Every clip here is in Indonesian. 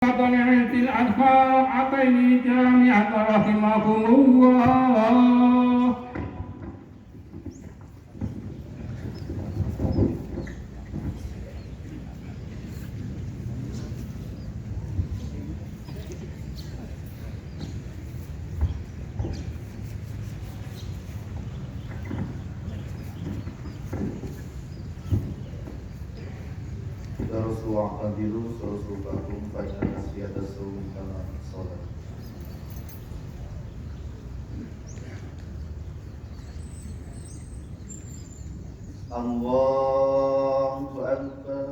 طلعت الأدفاعتين جامعة رحمكم الله. Darsu wa'tadilu surusukakum fa'inna nasiyata su'um kama sholat. Allahu Akbar.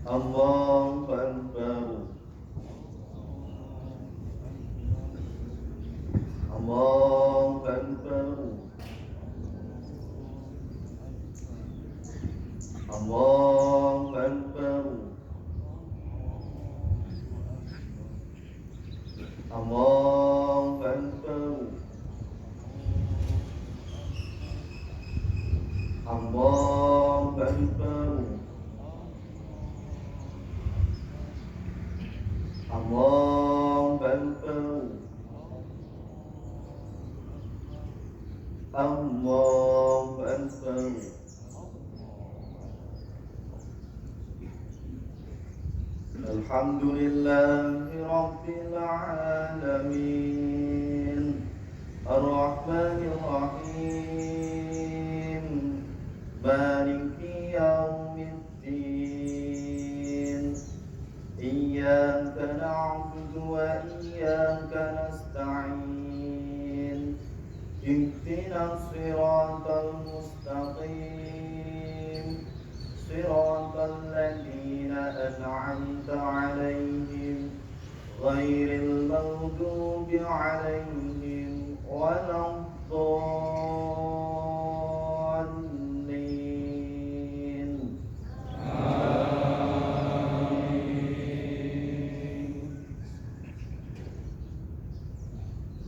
Allahu Akbar. Allahu Akbar. Allahu Akbar. Allahu Akbar. Allahu Akbar. Allahu Akbar. Allahu Akbar. Alhamdulillahi Rabbil Alamin, Ar-Rahmanir Rahim, Maliki Yawmiddin. Iyyaka na'budu wa iyyaka nasta'in. Ihdinas siratal mustaqim, siratal ladzina an'amta 'alaihim ghairil maghdubi 'alaihim waladdallin.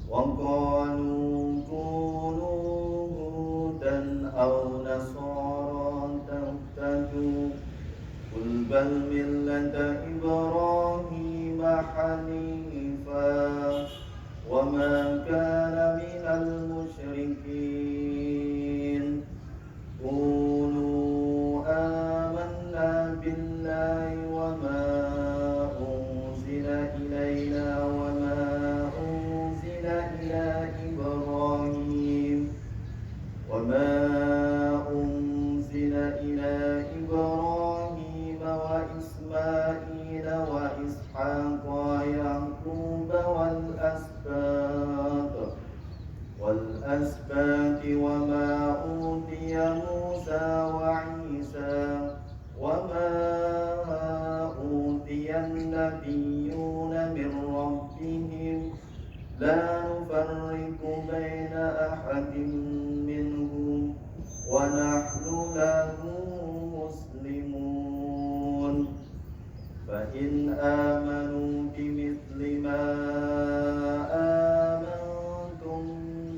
Wa qalu kunu hudan aw nasara tahtadu qul bal millata Ibrahim hanifa wa ma kana minal musyrikin. Qulu amanna billahi wa ma unzila ilaina wa ma unzila ila Ibrahim wa ma unzila ila Ibrahim wa Ismail wa Ishaq wa Yaqub wal asbat wa ma utiya Musa wa Isa wa ma utiya an-nabiyyuna min rabbihim la nufarriqu baina ahadin minhum wa nahnu lahu muslimun. Fa in amanu bimithli ma amantum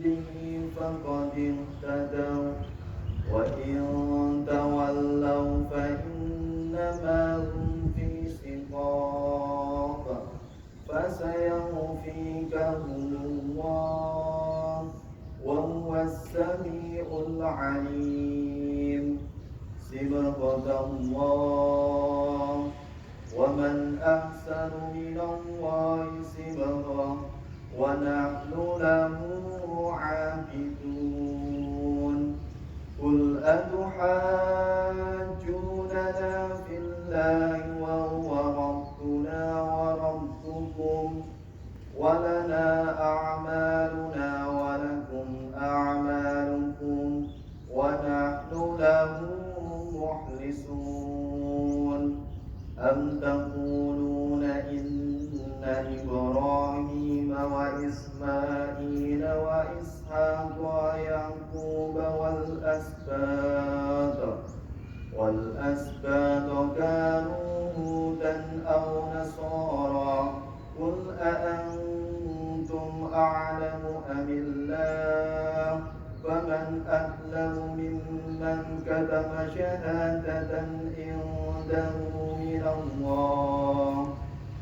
bihi faqad ihtadaw wa in tawallaw fa innama hum fi shiqaq fasayawfikahumullah wa huwas sami'ul 'alim. Sibghatallah wa man ahsanu minallahi sibgha wa nahnu lahu 'abidun. Qul atuhajjunana fillahi wa huwa rabbuna wa rabbukum wa lana a'maluna wa lakum a'malukum wa nahnu lahu mukhlisun. Am taquluna inna Ibrahim wa Ismail wa Ishaq wa Yaqub wal asbat kanu hudan aw nasara qul a antum a'lamu amil الله فمن أظلم ممن كتم شهادة عنده من الله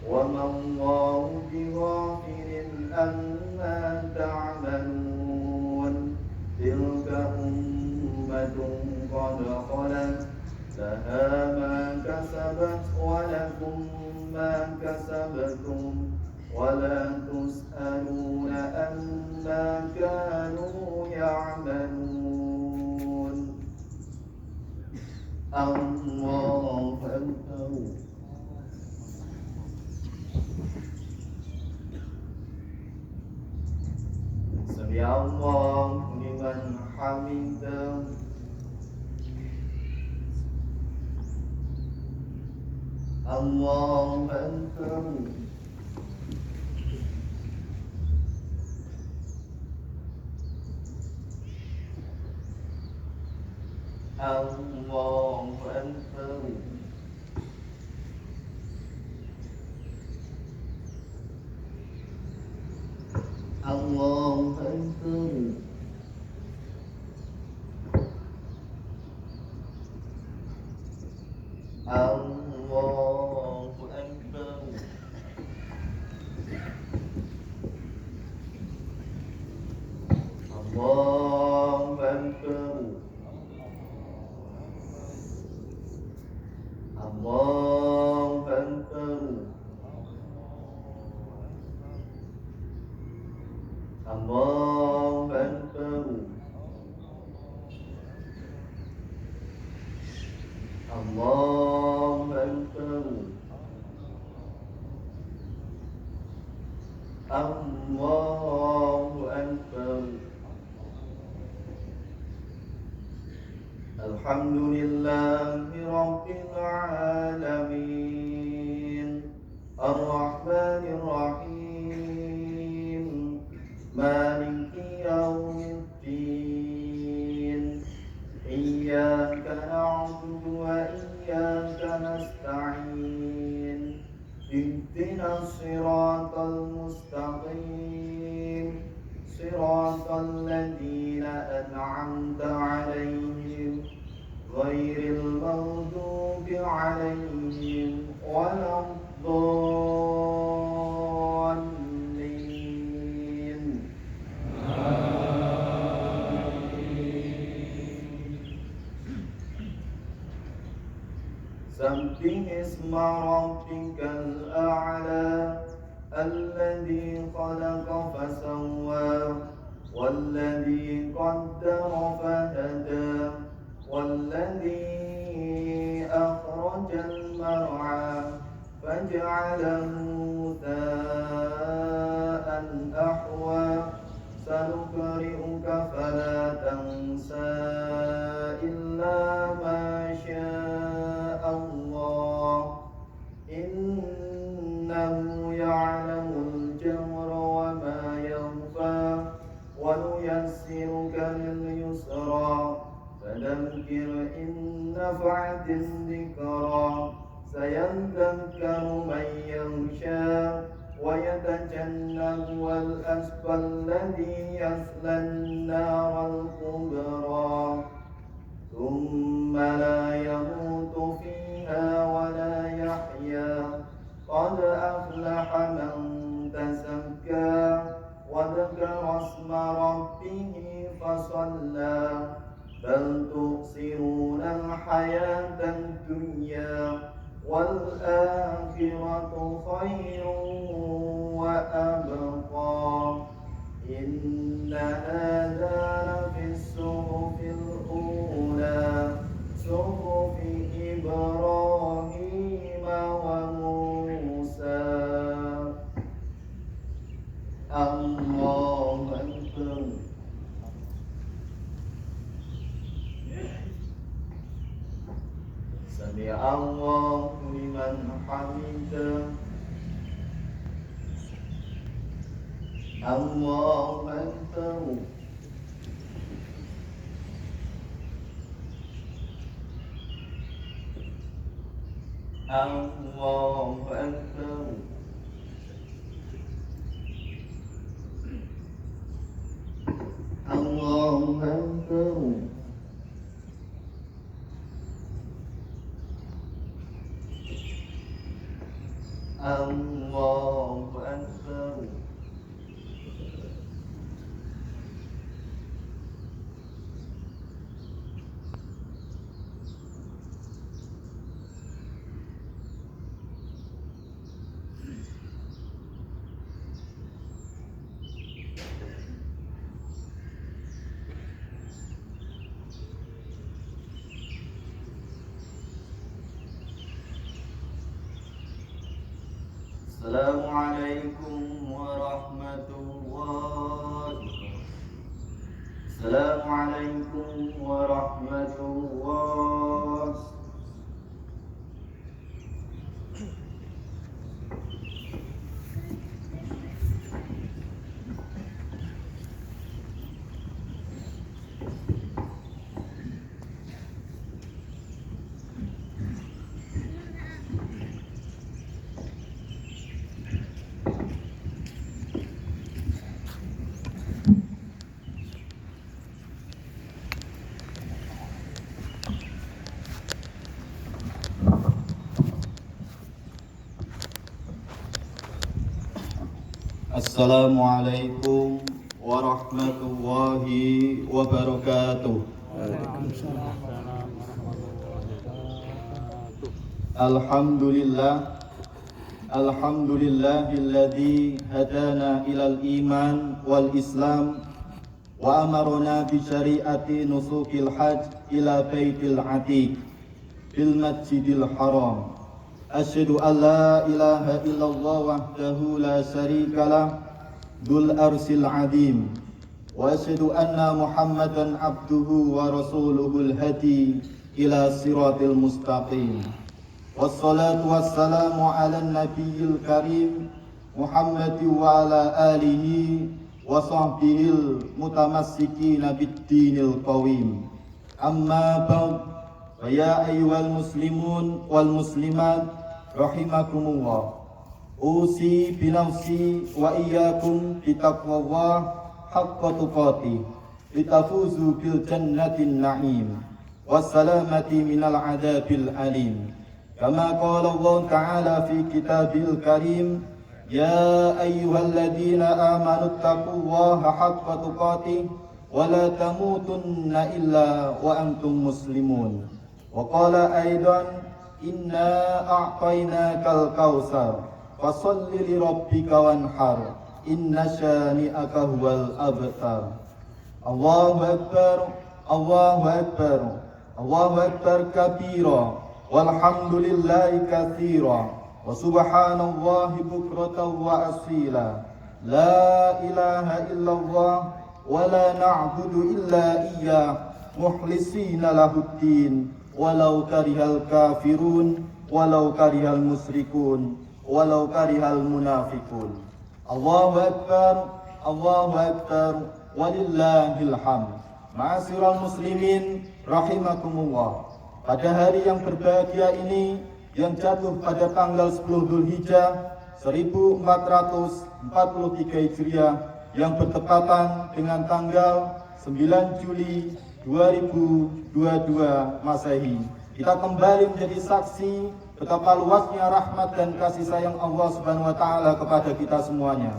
وما الله بغافل عما تعملون تلك أمة قد خلت لها ما كسبت ولكم ما كسبتم ولا تسألون عما كانوا يعملون الله أكبر سمع الله لمن حمده الله أكبر الله أكبر الله أكبر الله أكبر الله أكبر الله أكبر الله أكبر الله أكبر الله أكبر الحمد لله رب العالمين الرحمن الرحيم مالك يوم الدين إياك نعبد وإياك نستعين اهدنا الصراط المستقيم صراط الذين أنعمت عليهم غير المغضوب عليهم ولا الضالين سبح اسم ربك الأعلى الذي خلق فسوى والذي قدر فهدى والذي أخرج المرعى فجعله غثاء أحوى سنقرئك فلا تنسى إلا ما شاء الله إنه يعلم الجهر وما يخفى ونيسرك لليسرى فذكر إن نفعت الذكرى سيذكر من يخشى ويتجنبها الأشقى الذي يصلى النار الكبرى ثم لا يموت فيها ولا يحيا قد أفلح من تزكى وذكر اسم ربه فصلى بل تؤثرون الحياة الدنيا والآخرة خير وأبقى إن هذا لفي الصحف الأولى صحف إبراهيم وموسى الله أكبر سمع الله لمن حمده الله أكبر الله أكبر Assalamualaikum warahmatullahi. Assalamualaikum warahmatullahi. Assalamualaikum warahmatullahi wabarakatuh. Alhamdulillah, alhamdulillahilladzi hadana ilal iman wal islam wa amarna bi syariati nusukil hajj ila baitil atiq bil masjidil haram. Asyhadu an la ilaha illallah wahdahu la syarika lah dzul arsil azim wa asyhadu anna muhammadan abduhu wa rasuluhul hadi ila siratil mustaqim. Wassalatu wassalamu ala nabiyil karim Muhammadi wa ala alihi wa sahbihil mutamassikina bid-dinil qawim. Amma ba'd, fa ya ayyuhal muslimun wal muslimat rahimakumullah. Usi binafsi wa iyyakum bitaqwallah haqqa tuqatih litafuzu bil jannatin na'im wassalamati minal adabil alim. Kama qala Allah ta'ala fi kitabil karim, ya ayyuhalladzina amanu taqullaha haqqa tuqatih wa la tamutunna illa wa antum muslimun. Wa qala aidan, inna a'tainakal kautsar fasalli li rabbika wanhar inna syani'aka huwal abtar. Allahu akbar, Allahu akbar, Allahu akbar kabira walhamdulillahi katsira wa subhanallahi bukratan wa asila. La ilaha illallah wa la na'budu illa iyyah mukhlisina lahuddin walau karihal kafirun walau karihal musyrikun walau karihal munafikun. Allahu akbar, Allahu akbar, walillahil hamd. Ma'asyiral muslimin rahimakumullah. Pada hari yang berbahagia ini yang jatuh pada tanggal 10 Dzulhijjah 1443 Hijriah yang bertepatan dengan tanggal 9 Juli 2022 Masehi, kita kembali menjadi saksi betapa luasnya rahmat dan kasih sayang Allah Subhanahu wa taala kepada kita semuanya.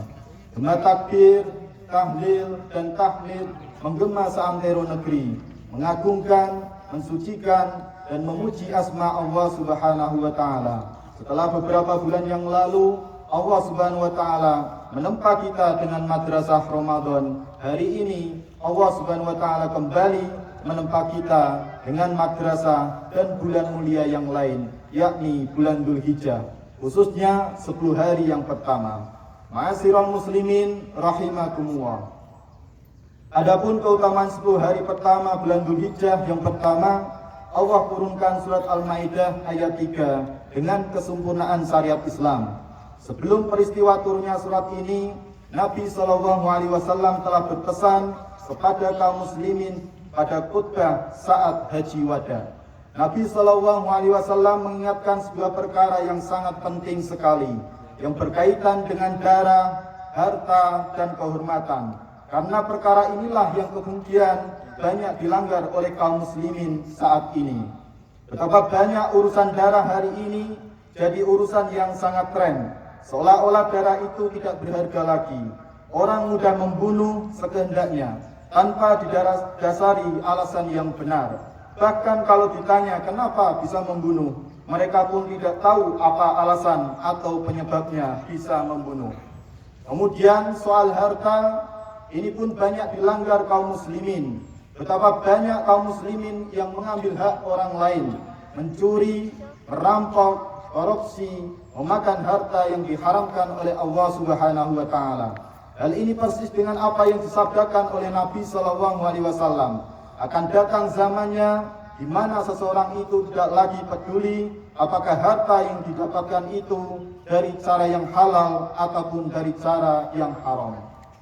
Gema takbir, tahlil dan tahmid menggema seantero negeri, mengagungkan, mensucikan dan memuji asma Allah Subhanahu wa taala. Setelah beberapa bulan yang lalu Allah Subhanahu wa taala menempa kita dengan madrasah Ramadan. Hari ini Allah Subhanahu wa taala kembali menempa kita dengan madrasah dan bulan mulia yang lain, yakni bulan Dzulhijjah, khususnya 10 hari yang pertama. Ma'asyiral muslimin rahimakumullah. Adapun keutamaan 10 hari pertama bulan Dzulhijjah yang pertama, Allah turunkan surat Al-Maidah ayat 3 dengan kesempurnaan syariat Islam. Sebelum peristiwa turunnya surat ini, Nabi SAW telah berpesan kepada kaum muslimin pada khutbah saat haji wada. Nabi SAW mengingatkan sebuah perkara yang sangat penting sekali, yang berkaitan dengan darah, harta, dan kehormatan. Karena perkara inilah yang kemudian banyak dilanggar oleh kaum muslimin saat ini. Betapa banyak urusan darah hari ini jadi urusan yang sangat tren, seolah-olah darah itu tidak berharga lagi. Orang mudah membunuh sekehendaknya tanpa didasari alasan yang benar. Bahkan kalau ditanya kenapa bisa membunuh, mereka pun tidak tahu apa alasan atau penyebabnya bisa membunuh. Kemudian soal harta, ini pun banyak dilanggar kaum muslimin. Betapa banyak kaum muslimin yang mengambil hak orang lain, mencuri, merampok, korupsi, memakan harta yang diharamkan oleh Allah Subhanahu wa taala. Hal ini persis dengan apa yang disabdakan oleh Nabi sallallahu alaihi wasallam. Akan datang zamannya di mana seseorang itu tidak lagi peduli apakah harta yang didapatkan itu dari cara yang halal ataupun dari cara yang haram.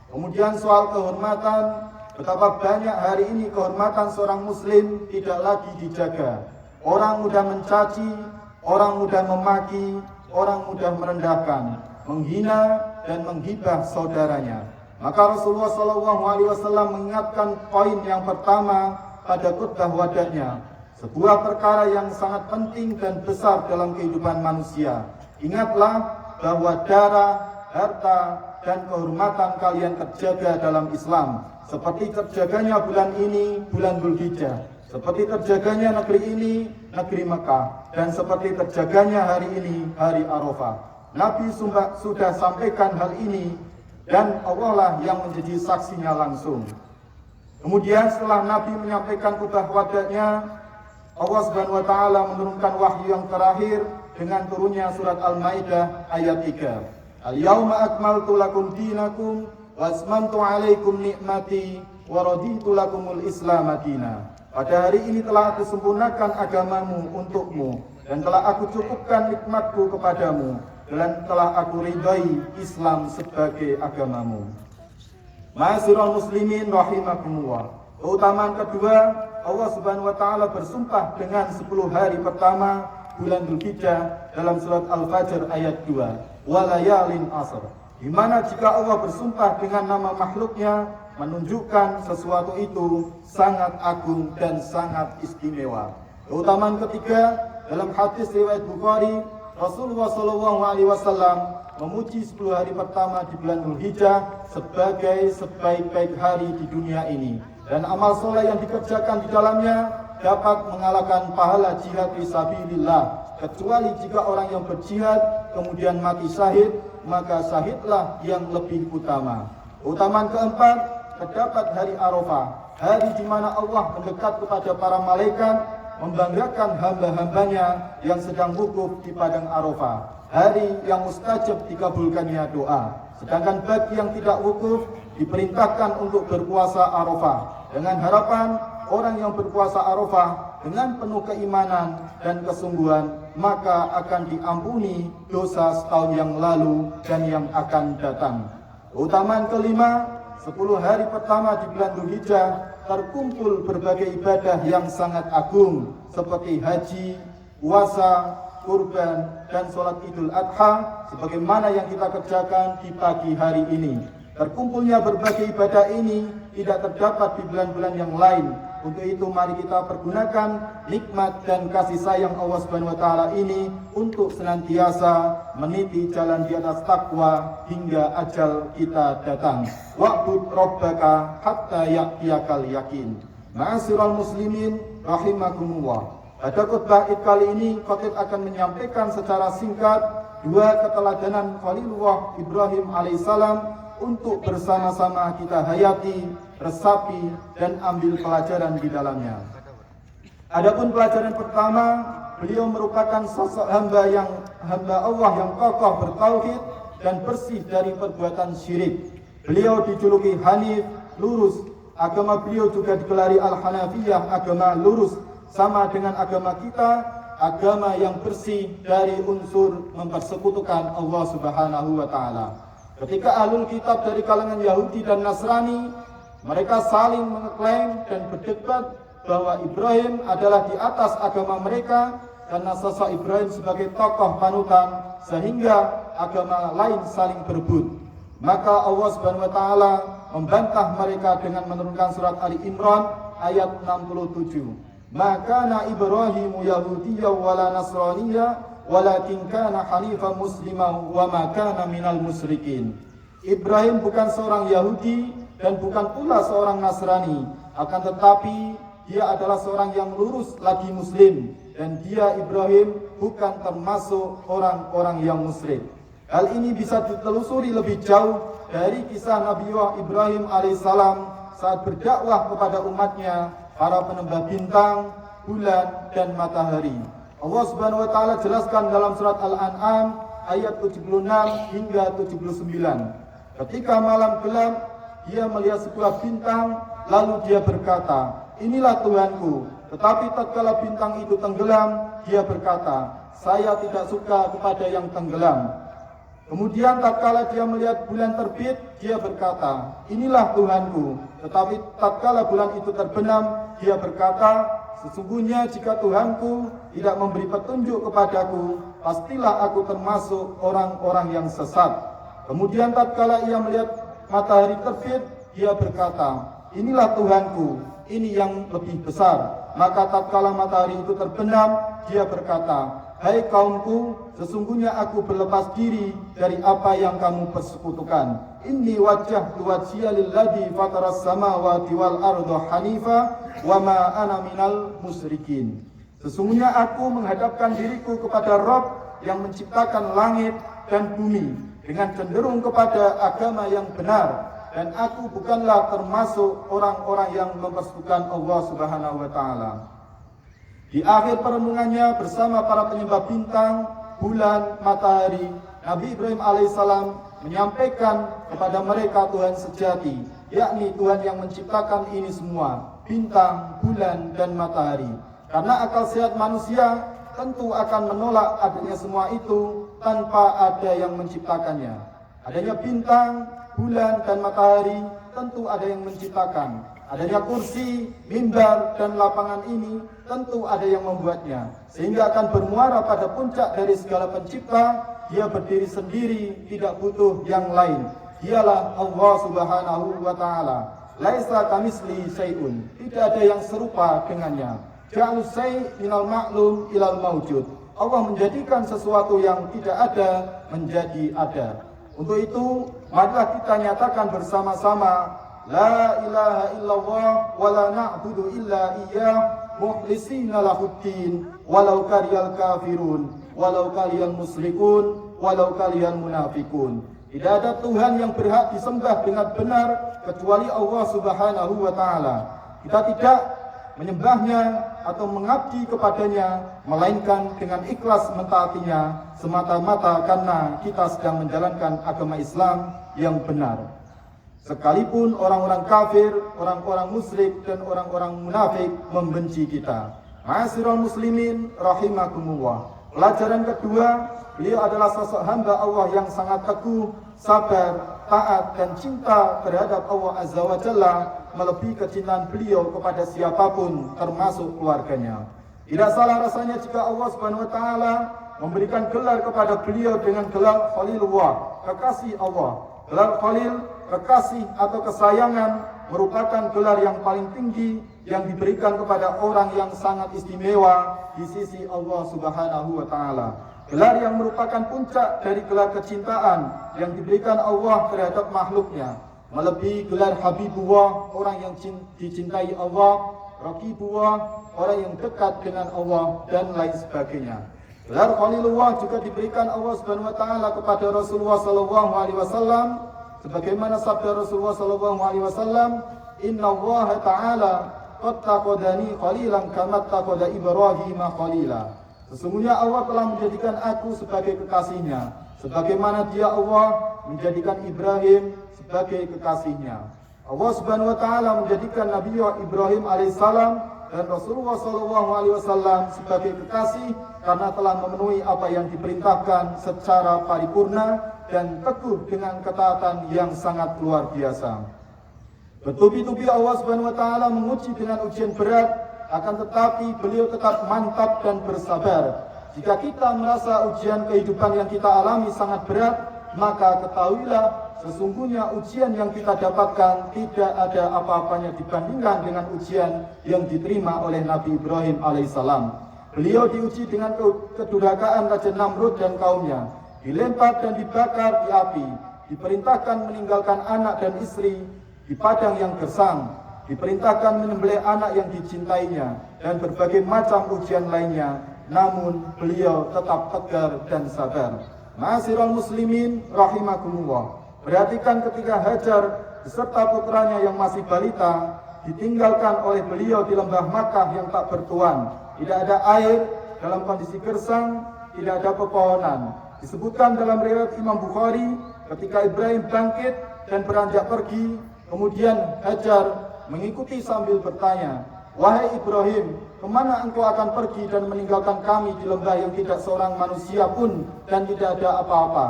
Kemudian soal kehormatan, betapa banyak hari ini kehormatan seorang muslim tidak lagi dijaga. Orang mudah mencaci, orang mudah memaki, orang mudah merendahkan, menghina dan menghibah saudaranya. Maka Rasulullah SAW mengingatkan poin yang pertama pada khutbah wadahnya, sebuah perkara yang sangat penting dan besar dalam kehidupan manusia. Ingatlah bahwa darah, harta, dan kehormatan kalian terjaga dalam Islam, seperti terjaganya bulan ini, bulan Dzulhijjah, seperti terjaganya negeri ini, negeri Mekah, dan seperti terjaganya hari ini, hari Arafah. Nabi sudah sampaikan hal ini, dan Allah lah yang menjadi saksinya langsung. Kemudian setelah Nabi menyampaikan khutbah wadahnya, Allah Subhanahu wa taala menurunkan wahyu yang terakhir dengan turunnya surat Al-Maidah ayat 3. Al-yauma akmaltu lakum dinakum wa atmamtu 'alaikum ni'mati wa raditu lakumul Islam madina. Pada hari ini telah aku sempurnakan agamamu untukmu dan telah aku cukupkan nikmatku kepadamu dan telah aku ridhai Islam sebagai agamamu. Ma'asyiral muslimin rahimakumullah. Keutamaan kedua, Allah Subhanahu wa taala bersumpah dengan 10 hari pertama bulan Dzulhijjah dalam surat Al-Fajr ayat 2. Wa layalin asr. Di mana jika Allah bersumpah dengan nama makhluknya, menunjukkan sesuatu itu sangat agung dan sangat istimewa. Keutamaan ketiga, dalam hadis riwayat Bukhari, Rasulullah SAW memuji 10 hari pertama di bulan Dzulhijjah sebagai sebaik-baik hari di dunia ini, dan amal soleh yang dikerjakan di dalamnya dapat mengalahkan pahala jihad fisabilillah, kecuali jika orang yang berjihad kemudian mati syahid, maka syahidlah yang lebih utama. Keutamaan keempat, terdapat hari Arafah, hari di mana Allah mendekat kepada para malaikat, membanggakan hamba-hambanya yang sedang wukuf di padang Arafah, hari yang mustajab dikabulkannya doa. Sedangkan bagi yang tidak wukuf diperintahkan untuk berpuasa Arafah, dengan harapan orang yang berpuasa Arafah dengan penuh keimanan dan kesungguhan maka akan diampuni dosa setahun yang lalu dan yang akan datang. Keutamaan kelima, 10 hari pertama di bulan Dzulhijjah terkumpul berbagai ibadah yang sangat agung seperti haji, puasa, kurban, dan sholat Idul Adha sebagaimana yang kita kerjakan di pagi hari ini. Terkumpulnya berbagai ibadah ini tidak terdapat di bulan-bulan yang lain. Untuk itu mari kita pergunakan nikmat dan kasih sayang Allah Subhanahu wa taala ini untuk senantiasa meniti jalan di atas takwa hingga ajal kita datang. Wa'bud rabbaka hatta ya'tiyakal yakin. Ma'asyiral muslimin rahimakumullah. Pada khutbah Id kali ini, khatib akan menyampaikan secara singkat 2 keteladanan Khalilullah Ibrahim alaihissalam untuk bersama-sama kita hayati, resapi, dan ambil pelajaran di dalamnya. Adapun pelajaran pertama, beliau merupakan sosok hamba Allah yang kokoh bertauhid dan bersih dari perbuatan syirik. Beliau dijuluki Hanif, lurus. Agama beliau juga digelari Al-Hanafiyah, agama lurus, sama dengan agama kita, agama yang bersih dari unsur mempersekutukan Allah Subhanahu wa taala. Ketika ahlul kitab dari kalangan Yahudi dan Nasrani, mereka saling mengklaim dan berdebat bahwa Ibrahim adalah di atas agama mereka karena sosok Ibrahim sebagai tokoh panutan, sehingga agama lain saling berebut. Maka Allah Subhanahu wa taala membantah mereka dengan menurunkan surat Ali Imran ayat 67. Maka na Ibrahimu Yahudiyya wala Nasraniyya walakin kana hanifan musliman wa ma kana minal musyrikin. Ibrahim bukan seorang Yahudi dan bukan pula seorang Nasrani, akan tetapi dia adalah seorang yang lurus lagi muslim, dan dia Ibrahim bukan termasuk orang-orang yang musyrik. Hal ini bisa ditelusuri lebih jauh dari kisah Nabiullah Ibrahim alaihissalam saat berdakwah kepada umatnya, para penembah bintang, bulan, dan matahari. Allah Subhanahu wa taala jelaskan dalam surat Al-An'am ayat 76 hingga 79. Ketika malam gelap, dia melihat sebuah bintang, lalu dia berkata, "Inilah Tuhanku." Tetapi tatkala bintang itu tenggelam, dia berkata, "Saya tidak suka kepada yang tenggelam." Kemudian tatkala dia melihat bulan terbit, dia berkata, "Inilah Tuhanku." Tetapi tatkala bulan itu terbenam, dia berkata, "Sesungguhnya jika Tuhanku tidak memberi petunjuk kepadaku, pastilah aku termasuk orang-orang yang sesat." Kemudian tatkala ia melihat matahari terbit, dia berkata, "Inilah Tuhanku, ini yang lebih besar." Maka tatkala matahari itu terbenam, dia berkata, "Hai kaumku, sesungguhnya aku berlepas diri dari apa yang kamu persekutukan. Inni wajjahtu wajhiya lilladzi fataras samawati wal arda hanifa wa ma ana minal musyrikin." Sesungguhnya aku menghadapkan diriku kepada Rabb yang menciptakan langit dan bumi dengan cenderung kepada agama yang benar, dan aku bukanlah termasuk orang-orang yang mempersekutukan Allah Subhanahu wa taala. Di akhir perenungannya bersama para penyembah bintang, bulan, matahari, Nabi Ibrahim alaihissalam menyampaikan kepada mereka Tuhan sejati, yakni Tuhan yang menciptakan ini semua, bintang, bulan, dan matahari. Karena akal sehat manusia tentu akan menolak adanya semua itu tanpa ada yang menciptakannya. Adanya bintang, bulan, dan matahari tentu ada yang menciptakan. Adanya kursi, mimbar, dan lapangan ini tentu ada yang membuatnya, sehingga akan bermuara pada puncak dari segala pencipta. Dia berdiri sendiri, tidak butuh yang lain. Dialah Allah Subhanahu wa taala. Laisa kamitslihi syai'un, tidak ada yang serupa dengannya. Ja'alus syai' minal ma'lum ilal mawjud. Allah menjadikan sesuatu yang tidak ada menjadi ada. Untuk itu, marilah kita nyatakan bersama-sama, la ilaha illallah wa la na'budu illa iyyah mukhlisina lahuddin walau kariyal kafirun walau kariyal musyrikun walau kariyal munafikun. Tidak ada Tuhan yang berhak disembah dengan benar kecuali Allah Subhanahu wa taala. Kita tidak menyembahnya atau mengabdi kepadanya melainkan dengan ikhlas mentaatinya semata-mata karena kita sedang menjalankan agama Islam yang benar. Sekalipun orang-orang kafir, orang-orang musyrik, dan orang-orang munafik membenci kita. Ma'asyiral muslimin rahimakumullah. Pelajaran kedua, beliau adalah sosok hamba Allah yang sangat teguh, sabar, taat, dan cinta terhadap Allah Azza wa Jalla, melebihi kecintaan beliau kepada siapapun termasuk keluarganya. Tidak salah rasanya jika Allah Subhanahu wa taala memberikan gelar kepada beliau dengan gelar Khalilullah, kekasih Allah. Gelar Khalil, kekasih atau kesayangan, merupakan gelar yang paling tinggi yang diberikan kepada orang yang sangat istimewa di sisi Allah Subhanahu wa taala. Gelar yang merupakan puncak dari gelar kecintaan yang diberikan Allah terhadap makhluknya, melebihi gelar Habibullah, orang yang dicintai Allah, Raqibullah, orang yang dekat dengan Allah, dan lain sebagainya. Gelar Khalilullah juga diberikan Allah Subhanahu wa taala kepada Rasulullah sallallahu alaihi wasallam, sebagaimana sabda Rasulullah sallallahu alaihi wasallam, "Inna Allah ta'ala qad taqadani khalilan kama taqada Ibrahim khalila." Sesungguhnya Allah telah menjadikan aku sebagai kekasihnya, sebagaimana Dia Allah menjadikan Ibrahim sebagai kekasihnya. Allah Subhanahu wa taala menjadikan Nabi Ibrahim alaihissalam dan Rasulullah sallallahu alaihi wasallam sebagai kekasih karena telah memenuhi apa yang diperintahkan secara paripurna dan teguh dengan ketaatan yang sangat luar biasa. Bertubi-tubi Allah Subhanahu wa taala menguji dengan ujian berat, akan tetapi beliau tetap mantap dan bersabar. Jika kita merasa ujian kehidupan yang kita alami sangat berat, maka ketahuilah sesungguhnya ujian yang kita dapatkan tidak ada apa-apanya dibandingkan dengan ujian yang diterima oleh Nabi Ibrahim alaihissalam. Beliau diuji dengan kedurhakaan Raja Namrud dan kaumnya, dilempar dan dibakar di api, diperintahkan meninggalkan anak dan istri di padang yang gersang, diperintahkan menyembelih anak yang dicintainya, dan berbagai macam ujian lainnya. Namun beliau tetap tegar dan sabar. Ma'asyiral muslimin rahimakumullah. Perhatikan ketika Hajar beserta putranya yang masih balita ditinggalkan oleh beliau di lembah Makkah yang tak bertuan. Tidak ada air, dalam kondisi gersang, tidak ada pepohonan. Disebutkan dalam riwayat Imam Bukhari, ketika Ibrahim bangkit dan beranjak pergi, kemudian Hajar mengikuti sambil bertanya, "Wahai Ibrahim, kemana engkau akan pergi dan meninggalkan kami di lembah yang tidak seorang manusia pun dan tidak ada apa-apa?"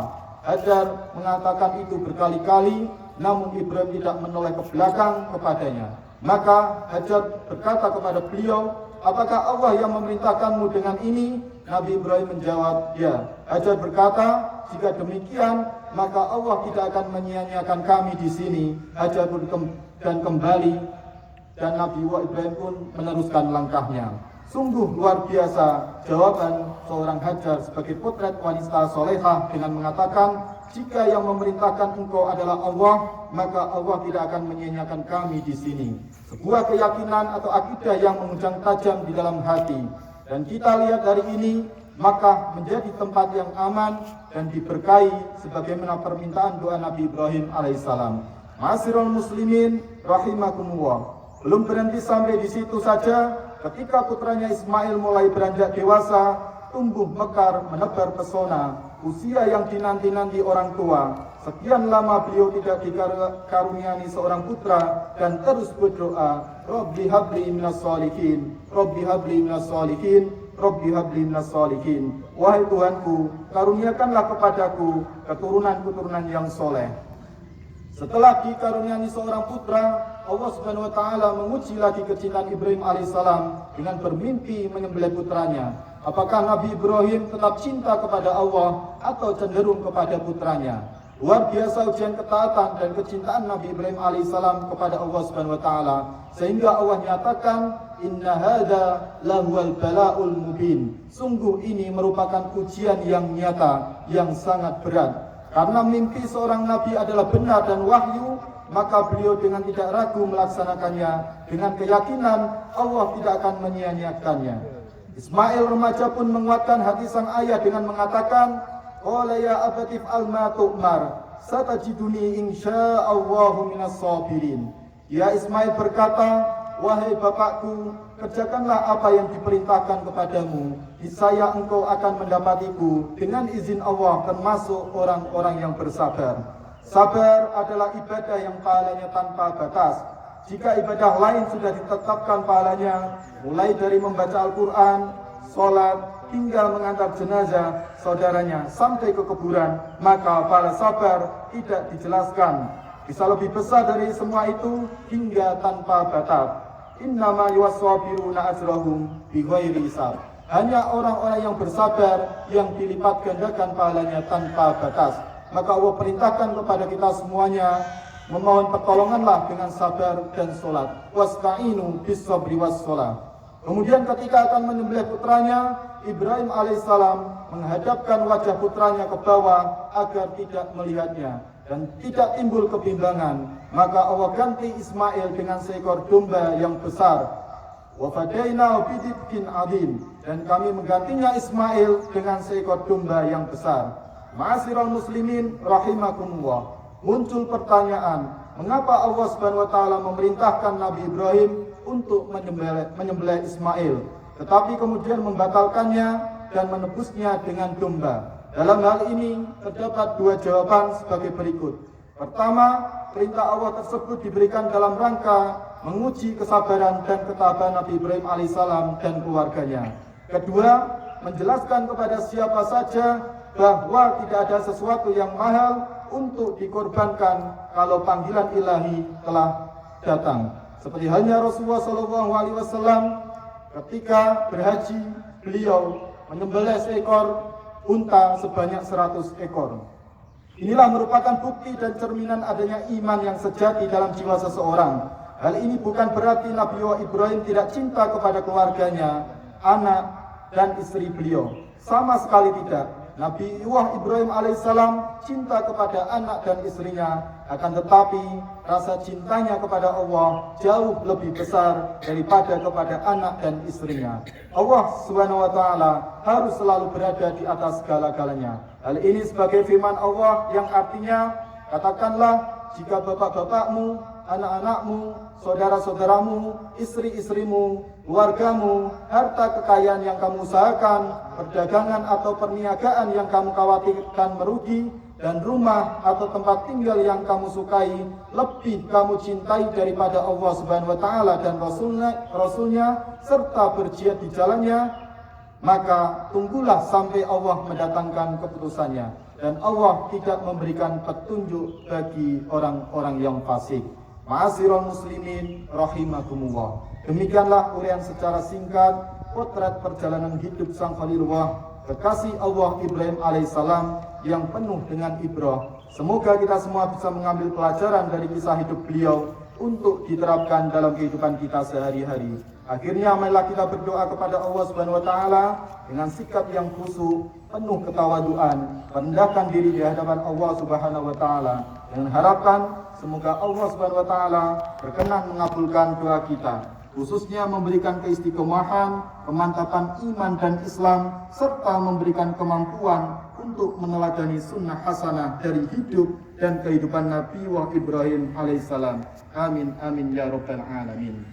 Hajar mengatakan itu berkali-kali, namun Ibrahim tidak menoleh ke belakang kepadanya. Maka Hajar berkata kepada beliau, "Apakah Allah yang memerintahkanmu dengan ini?" Nabi Ibrahim menjawab, "Ya." Hajar berkata, "Jika demikian, maka Allah tidak akan menyia-nyiakan kami di sini." Hajar pun dan kembali, dan Nabi Ibrahim pun meneruskan langkahnya. Sungguh luar biasa jawaban seorang Hajar sebagai potret wanita solehah dengan mengatakan, "Jika yang memerintahkan engkau adalah Allah, maka Allah tidak akan menyia-nyiakan kami di sini." Sebuah keyakinan atau akidah yang menghujam tajam di dalam hati. Dan kita lihat dari ini, Makkah menjadi tempat yang aman dan diberkahi sebagaimana permintaan doa Nabi Ibrahim alaihissalam. Ma'asyiral muslimin rahimakumullah. Belum berhenti sampai di situ saja, ketika putranya Ismail mulai beranjak dewasa, tumbuh mekar menebar pesona, usia yang dinanti-nanti orang tua. Sekian lama beliau tidak dikaruniai seorang putra dan terus berdoa, "Rabbi habli minas sholihin, Rabbi habli minas sholihin, Rabbi habli minas sholihin." Wahai Tuhanku, karuniakanlah kepadaku keturunan-keturunan yang soleh. Setelah dikaruniai seorang putra, Allah Subhanahu wa taala menguji lagi kecintaan Ibrahim alaihissalam dengan bermimpi menyembelih putranya. Apakah Nabi Ibrahim tetap cinta kepada Allah atau cenderung kepada putranya? Luar biasa ujian ketaatan dan kecintaan Nabi Ibrahim alaihissalam kepada Allah Subhanahu wa taala, sehingga Allah nyatakan, "Inna hadza lahuwal bala'ul mubin." Sungguh ini merupakan ujian yang nyata, yang sangat berat. Karena mimpi seorang nabi adalah benar dan wahyu, maka beliau dengan tidak ragu melaksanakannya dengan keyakinan Allah tidak akan menyia-nyiakannya. Ismail remaja pun menguatkan hati sang ayah dengan mengatakan, "Qala ya abatif alma tu'mar, satajiduni insya'allahu minas sabirin." Ya Ismail berkata, "Wahai bapakku, kerjakanlah apa yang diperintahkan kepadamu. Niscaya engkau akan mendapatiku dengan izin Allah termasuk orang-orang yang bersabar." Sabar adalah ibadah yang pahalanya tanpa batas. Jika ibadah lain sudah ditetapkan pahalanya, mulai dari membaca Al-Quran, sholat, hingga mengantar jenazah saudaranya sampai ke kuburan, maka pahala sabar tidak dijelaskan. Bisa lebih besar dari semua itu hingga tanpa batas. Innama yuwassabiruna ajrahum bighairi hisab. Hanya orang-orang yang bersabar yang dilipat gandakan pahalanya tanpa batas. Maka Allah perintahkan kepada kita semuanya, memohon pertolonganlah dengan sabar dan sholat. Wasta'inu bis-sabri was-sholat. Kemudian ketika akan menyembelih putranya, Ibrahim alaihissalam menghadapkan wajah putranya ke bawah agar tidak melihatnya dan tidak timbul kebimbangan. Maka Allah ganti Ismail dengan seekor domba yang besar. Wa fadainahu bidibhin adzim, dan kami menggantinya Ismail dengan seekor domba yang besar. Ma'asyiral muslimin rahimakumullah. Muncul pertanyaan, mengapa Allah Subhanahu wa taala memerintahkan Nabi Ibrahim untuk menyembelih Ismail, tetapi kemudian membatalkannya dan menebusnya dengan domba? Dalam hal ini terdapat dua jawaban sebagai berikut. Pertama, perintah Allah tersebut diberikan dalam rangka menguji kesabaran dan ketabahan Nabi Ibrahim alaihissalam dan keluarganya. Kedua, menjelaskan kepada siapa saja bahwa tidak ada sesuatu yang mahal untuk dikorbankan kalau panggilan ilahi telah datang. Seperti halnya Rasulullah SAW ketika berhaji, beliau menyembelih seekor unta sebanyak 100 ekor. Inilah merupakan bukti dan cerminan adanya iman yang sejati dalam jiwa seseorang. Hal ini bukan berarti Nabi Ibrahim tidak cinta kepada keluarganya, anak dan istri beliau. Sama sekali tidak. Nabi Ibrahim alaihissalam cinta kepada anak dan istrinya, akan tetapi rasa cintanya kepada Allah jauh lebih besar daripada kepada anak dan istrinya. Allah Subhanahu wa taala harus selalu berada di atas segala-galanya. Hal ini sebagai firman Allah yang artinya, katakanlah, jika bapak-bapakmu anak-anakmu, saudara-saudaramu, istri-istrimu, keluargamu, harta kekayaan yang kamu usahakan, perdagangan atau perniagaan yang kamu khawatirkan merugi, dan rumah atau tempat tinggal yang kamu sukai lebih kamu cintai daripada Allah Subhanahu wa taala dan Rasulnya serta berjihad di jalannya, maka tunggulah sampai Allah mendatangkan keputusannya, dan Allah tidak memberikan petunjuk bagi orang-orang yang fasik. Ma'asyiral muslimin rahimakumullah. Demikianlah uraian secara singkat potret perjalanan hidup sang Khalilullah kekasih Allah Ibrahim alaihissalam yang penuh dengan ibrah. Semoga kita semua bisa mengambil pelajaran dari kisah hidup beliau untuk diterapkan dalam kehidupan kita sehari-hari. Akhirnya marilah kita berdoa kepada Allah Subhanahu wa taala dengan sikap yang khusyuk, penuh ketawaduan, merendahkan diri di hadapan Allah Subhanahu wa taala dengan harapan semoga Allah Subhanahu wa taala berkenan mengabulkan doa kita, khususnya memberikan keistiqomahan, pemantapan iman dan Islam, serta memberikan kemampuan untuk meneladani sunnah hasanah dari hidup dan kehidupan Nabi Ibrahim alaihissalam. Amin amin ya rabbal alamin.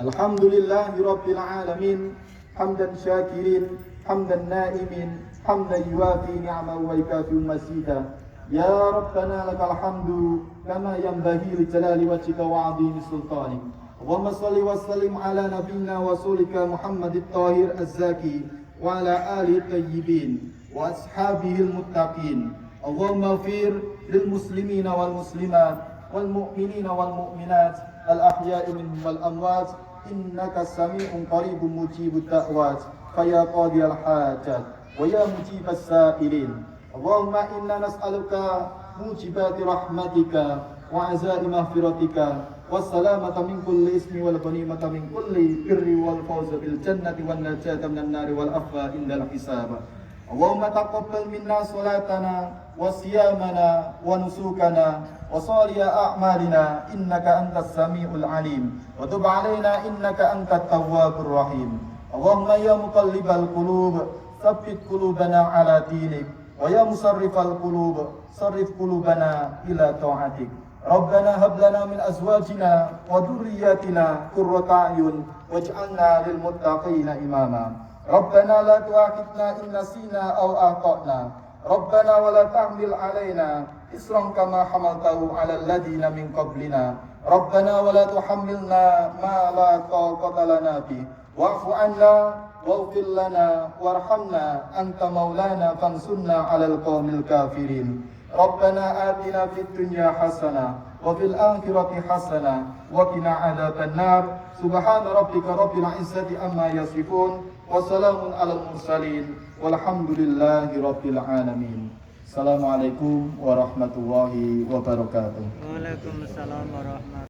Alhamdulillahi rabbil alamin, hamdan syakirin, hamdan naimin, hamdan yuwafi ni'amahu wa yukafi mazida. Ya Rabbana lakal hamdu kama yanbaghi li jalali wajhika wa 'azimi sultanik. Allahumma salli wa sallim ala nabiyyina wa rasulika Muhammadit Tahir Az-Zaki wa ala alihi tayyibin wa ashabihi al-muttaqin. Allahumma ighfir lil muslimina wal muslimat wal mu'minina wal mu'minat al-ahya'i minhum wal amwat innaka sami'un qaribun mujibud da'wat fa ya qadiyal hajat wa ya mujibas sa'ilin. Allahumma inna nas'aluka mujibati rahmatika wa azali maghfiratika wassalamata min kulli ismi wal ghanimata min kulli birri wal fawza bil jannati wan najata minan nari wal afwa indal hisab. Allahumma taqabbal minna salatana wa siyamana wa nusukana wa salih a'malina innaka antas samiul alim wa tub alaina innaka antat tawwabur rahim. Allahumma ya muqallibal qulub tsabbit qulubana ala dinik wa ya musarrifal qulub sarrif qulubana ila ta'atik. Rabbana hab lana min azwajina wa dhurriyyatina qurrata a'yun waj'alna lil muttaqina imama. Rabbana la tu'akhidna in nasina aw akhtana. Rabbana wa la tahmil 'alaina isran kama hamaltahu 'alal ladina min qablina. Rabbana wa la tuhammilna ma la taqata lana bih. Wa'fu 'anna waghfir lana warhamna anta maulana fansurna 'alal qaumil kafirin. Rabbana atina fid dunya hasanah wa fil akhirati hasanah wa qina adzaban nar. Subhana rabbika rabbil izzati amma yasifun wa salamun alal mursalin walhamdulillahi rabbil alamin. Assalamualaikum warahmatullahi wabarakatuh. Waalaikumsalam warahmatullahi wabarakatuh.